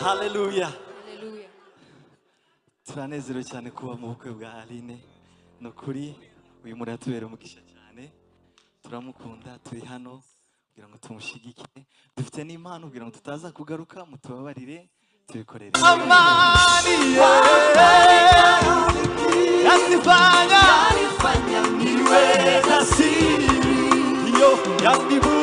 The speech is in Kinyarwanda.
Haleluya. Haleluya. Turanezerewe cyane kuba mu bukwe bwa Aline. No kuri uyu muri atubera umugisha cyane. Turamukunda, turi hano kugira ngo tumushigikire. Dufite n'impano kugira ngo tutaza kugaruka, mutubabarire tubikorere. Amani yanifanya niwe nasiri. Yo yanibuni